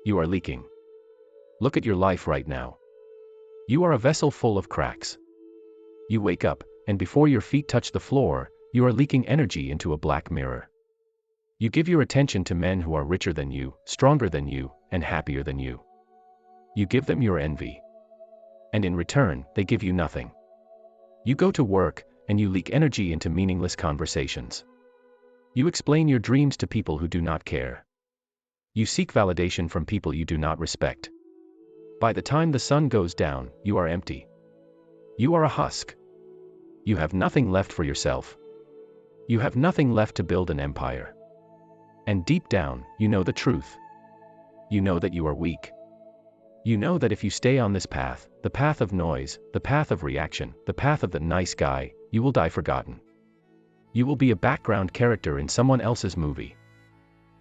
You are leaking. Look at your life right now. You are a vessel full of cracks. You wake up, and before your feet touch the floor, you are leaking energy into a black mirror. You give your attention to men who are richer than you, stronger than you, and happier than you. You give them your envy. And in return, they give you nothing. You go to work, and you leak energy into meaningless conversations. You explain your dreams to people who do not care. You seek validation from people you do not respect. By the time the sun goes down, you are empty. You are a husk. You have nothing left for yourself. You have nothing left to build an empire. And deep down, you know the truth. You know that you are weak. You know that if you stay on this path, the path of noise, the path of reaction, the path of the nice guy, you will die forgotten. You will be a background character in someone else's movie.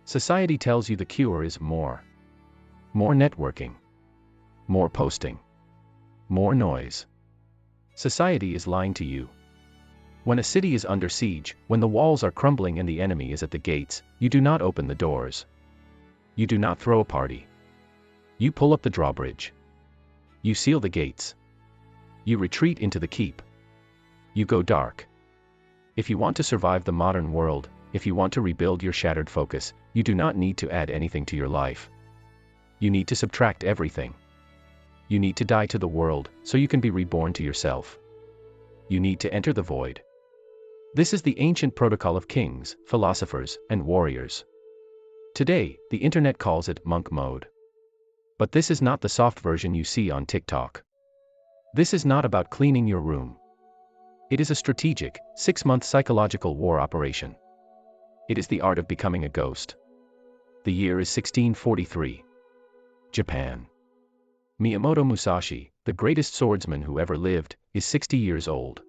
Society tells you the cure is more. More networking. More posting. More noise. Society is lying to you. When a city is under siege, when the walls are crumbling and the enemy is at the gates, you do not open the doors. You do not throw a party. You pull up the drawbridge. You seal the gates. You retreat into the keep. You go dark. If you want to survive the modern world, if you want to rebuild your shattered focus, you do not need to add anything to your life. You need to subtract everything. You need to die to the world, so you can be reborn to yourself. You need to enter the void. This is the ancient protocol of kings, philosophers, and warriors. Today, the internet calls it monk mode. But this is not the soft version you see on TikTok. This is not about cleaning your room. It is a strategic, 6-month psychological war operation. It is the art of becoming a ghost. The year is 1643. Japan. Miyamoto Musashi, the greatest swordsman who ever lived, is 60 years old.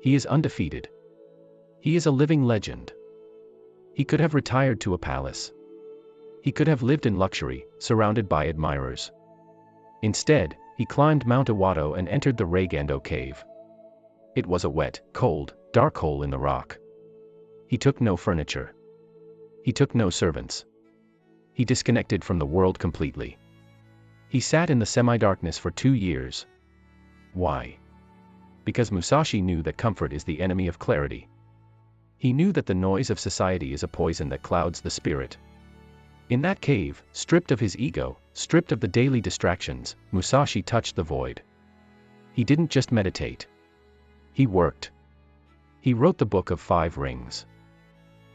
He is undefeated. He is a living legend. He could have retired to a palace. He could have lived in luxury, surrounded by admirers. Instead, he climbed Mount Iwato and entered the Reigando cave. It was a wet, cold, dark hole in the rock. He took no furniture. He took no servants. He disconnected from the world completely. He sat in the semi-darkness for 2 years. Why? Because Musashi knew that comfort is the enemy of clarity. He knew that the noise of society is a poison that clouds the spirit. In that cave, stripped of his ego, stripped of the daily distractions, Musashi touched the void. He didn't just meditate. He worked. He wrote the Book of 5 Rings.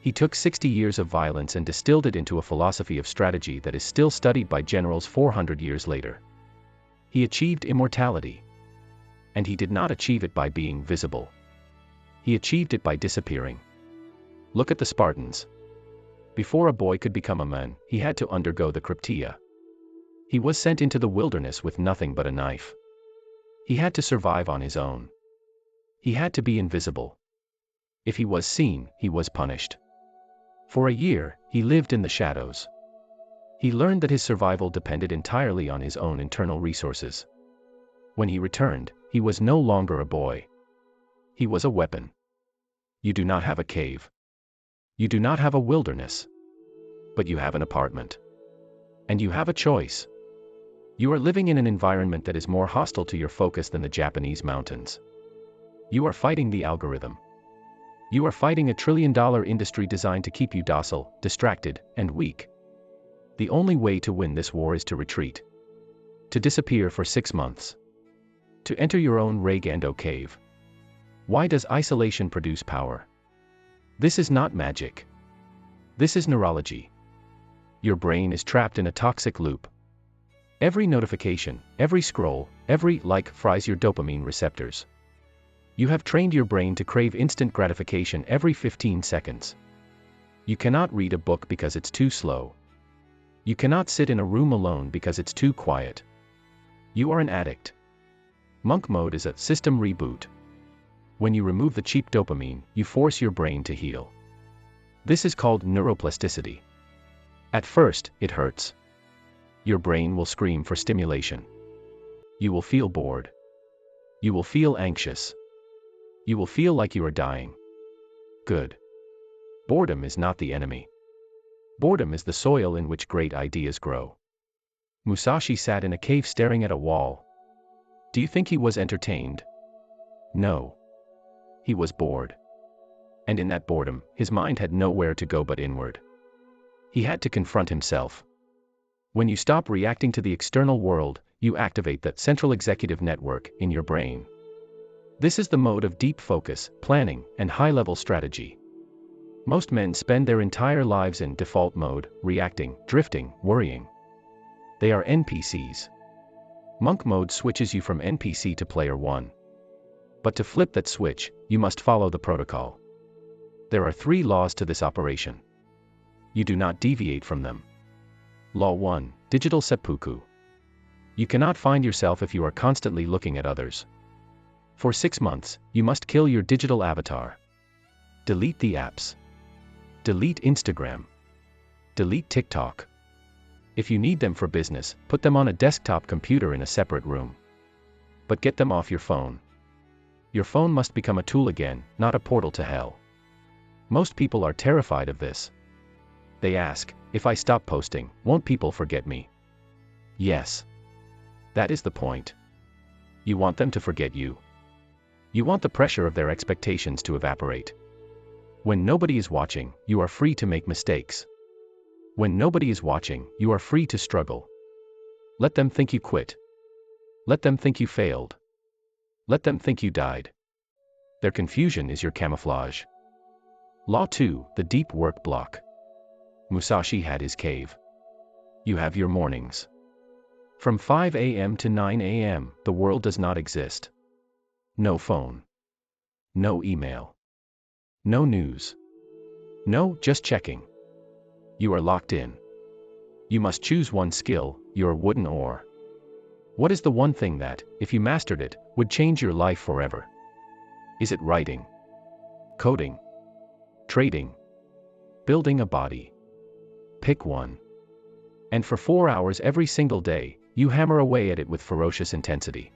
He took 60 years of violence and distilled it into a philosophy of strategy that is still studied by generals 400 years later. He achieved immortality. And he did not achieve it by being visible. He achieved it by disappearing. Look at the Spartans. Before a boy could become a man, he had to undergo the Krypteia. He was sent into the wilderness with nothing but a knife. He had to survive on his own. He had to be invisible. If he was seen, he was punished. For a year, he lived in the shadows. He learned that his survival depended entirely on his own internal resources. When he returned, he was no longer a boy. He was a weapon. You do not have a cave. You do not have a wilderness. But you have an apartment. And you have a choice. You are living in an environment that is more hostile to your focus than the Japanese mountains. You are fighting the algorithm. You are fighting a trillion-dollar industry designed to keep you docile, distracted, and weak. The only way to win this war is to retreat. To disappear for 6 months. To enter your own Reigando cave. Why does isolation produce power? This is not magic. This is neurology. Your brain is trapped in a toxic loop. Every notification, every scroll, every like fries your dopamine receptors. You have trained your brain to crave instant gratification every 15 seconds. You cannot read a book because it's too slow. You cannot sit in a room alone because it's too quiet. You are an addict. Monk mode is a system reboot. When you remove the cheap dopamine, you force your brain to heal. This is called neuroplasticity. At first, it hurts. Your brain will scream for stimulation. You will feel bored. You will feel anxious. You will feel like you are dying. Good. Boredom is not the enemy. Boredom is the soil in which great ideas grow. Musashi sat in a cave staring at a wall. Do you think he was entertained? No. He was bored. And in that boredom, his mind had nowhere to go but inward. He had to confront himself. When you stop reacting to the external world, you activate the central executive network in your brain. This is the mode of deep focus, planning, and high-level strategy. Most men spend their entire lives in default mode, reacting, drifting, worrying. They are NPCs. Monk mode switches you from NPC to player 1. But to flip that switch, you must follow the protocol. There are 3 laws to this operation. You do not deviate from them. Law 1, digital seppuku. You cannot find yourself if you are constantly looking at others. For 6 months, you must kill your digital avatar. Delete the apps. Delete Instagram. Delete TikTok. If you need them for business, put them on a desktop computer in a separate room. But get them off your phone. Your phone must become a tool again, not a portal to hell. Most people are terrified of this. They ask, if I stop posting, won't people forget me? Yes. That is the point. You want them to forget you. You want the pressure of their expectations to evaporate. When nobody is watching, you are free to make mistakes. When nobody is watching, you are free to struggle. Let them think you quit. Let them think you failed. Let them think you died. Their confusion is your camouflage. Law 2, the deep work block. Musashi had his cave. You have your mornings. From 5 a.m. to 9 a.m., the world does not exist. No phone. No email. No news. No, just checking. You are locked in. You must choose one skill, your wooden ore. What is the one thing that, if you mastered it, would change your life forever? Is it writing? Coding? Trading? Building a body? Pick one. And for 4 hours every single day, you hammer away at it with ferocious intensity.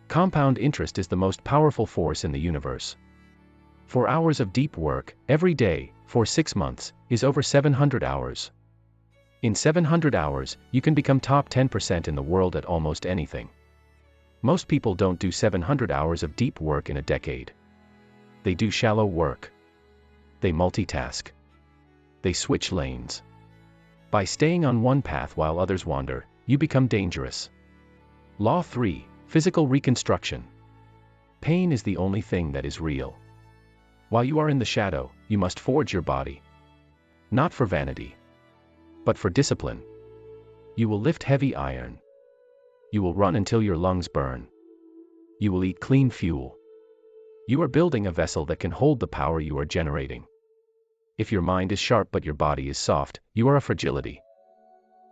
Compound interest is the most powerful force in the universe. 4 hours of deep work, every day, for 6 months, is over 700 hours. In 700 hours, you can become top 10% in the world at almost anything. Most people don't do 700 hours of deep work in a decade. They do shallow work. They multitask. They switch lanes. By staying on one path while others wander, you become dangerous. Law 3, physical reconstruction. Pain is the only thing that is real. While you are in the shadow, you must forge your body. Not for vanity, but for discipline. You will lift heavy iron. You will run until your lungs burn. You will eat clean fuel. You are building a vessel that can hold the power you are generating. If your mind is sharp but your body is soft, you are a fragility.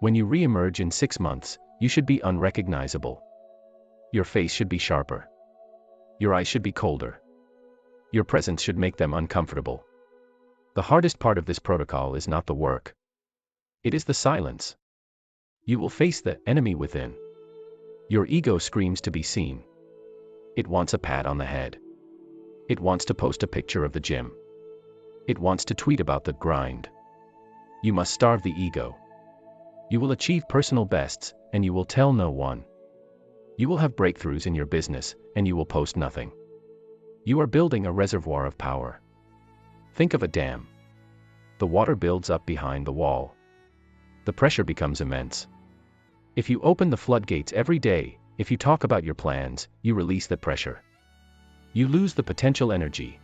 When you re-emerge in 6 months, you should be unrecognizable. Your face should be sharper. Your eyes should be colder. Your presence should make them uncomfortable. The hardest part of this protocol is not the work. It is the silence. You will face the enemy within. Your ego screams to be seen. It wants a pat on the head. It wants to post a picture of the gym. It wants to tweet about the grind. You must starve the ego. You will achieve personal bests, and you will tell no one. You will have breakthroughs in your business, and you will post nothing. You are building a reservoir of power. Think of a dam. The water builds up behind the wall. The pressure becomes immense. If you open the floodgates every day, if you talk about your plans, you release the pressure. You lose the potential energy.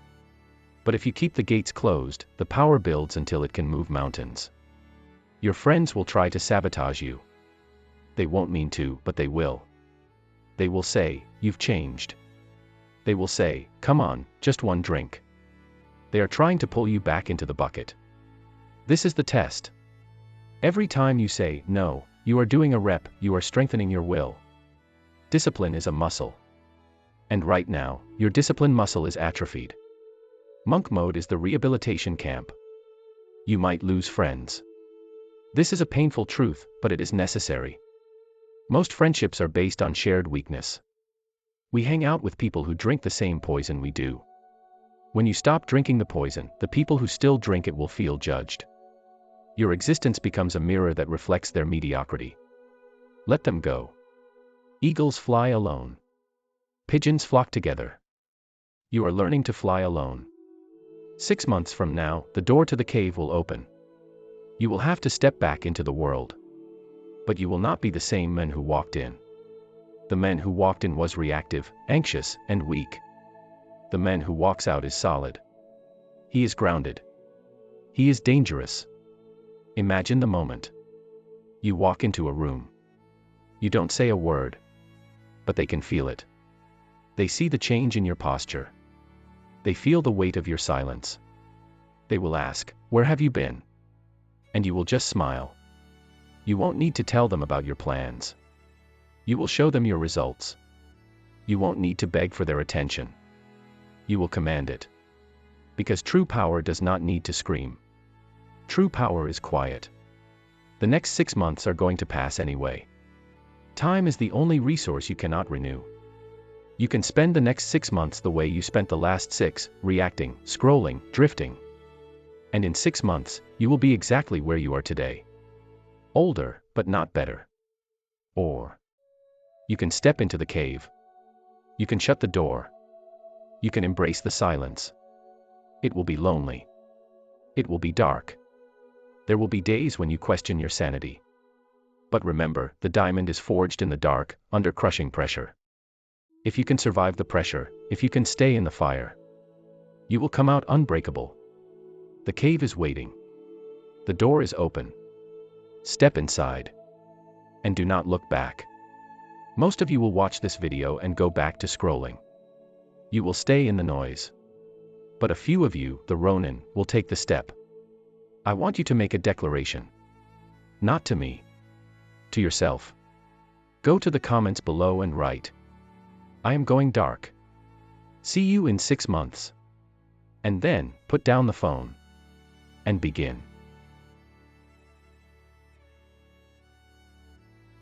But if you keep the gates closed, the power builds until it can move mountains. Your friends will try to sabotage you. They won't mean to, but they will. They will say, "You've changed." They will say, "Come on, just one drink." They are trying to pull you back into the bucket. This is the test. Every time you say, "No," you are doing a rep, you are strengthening your will. Discipline is a muscle. And right now, your discipline muscle is atrophied. Monk mode is the rehabilitation camp. You might lose friends. This is a painful truth, but it is necessary. Most friendships are based on shared weakness. We hang out with people who drink the same poison we do. When you stop drinking the poison, the people who still drink it will feel judged. Your existence becomes a mirror that reflects their mediocrity. Let them go. Eagles fly alone. Pigeons flock together. You are learning to fly alone. 6 months from now, the door to the cave will open. You will have to step back into the world. But you will not be the same man who walked in. The man who walked in was reactive, anxious, and weak. The man who walks out is solid. He is grounded. He is dangerous. Imagine the moment. You walk into a room. You don't say a word. But they can feel it. They see the change in your posture. They feel the weight of your silence. They will ask, "Where have you been?" And you will just smile. You won't need to tell them about your plans. You will show them your results. You won't need to beg for their attention. You will command it. Because true power does not need to scream. True power is quiet. The next 6 months are going to pass anyway. Time is the only resource you cannot renew. You can spend the next 6 months the way you spent the last 6, reacting, scrolling, drifting. And in 6 months, you will be exactly where you are today. Older, but not better. Or you can step into the cave. You can shut the door. You can embrace the silence. It will be lonely. It will be dark. There will be days when you question your sanity. But remember, the diamond is forged in the dark, under crushing pressure. If you can survive the pressure, if you can stay in the fire, you will come out unbreakable. The cave is waiting. The door is open. Step inside. And do not look back. Most of you will watch this video and go back to scrolling. You will stay in the noise. But a few of you, the RONIN, will take the step. I want you to make a declaration. Not to me. To yourself. Go to the comments below and write, "I am going dark. See you in 6 months." And then, put down the phone. And begin.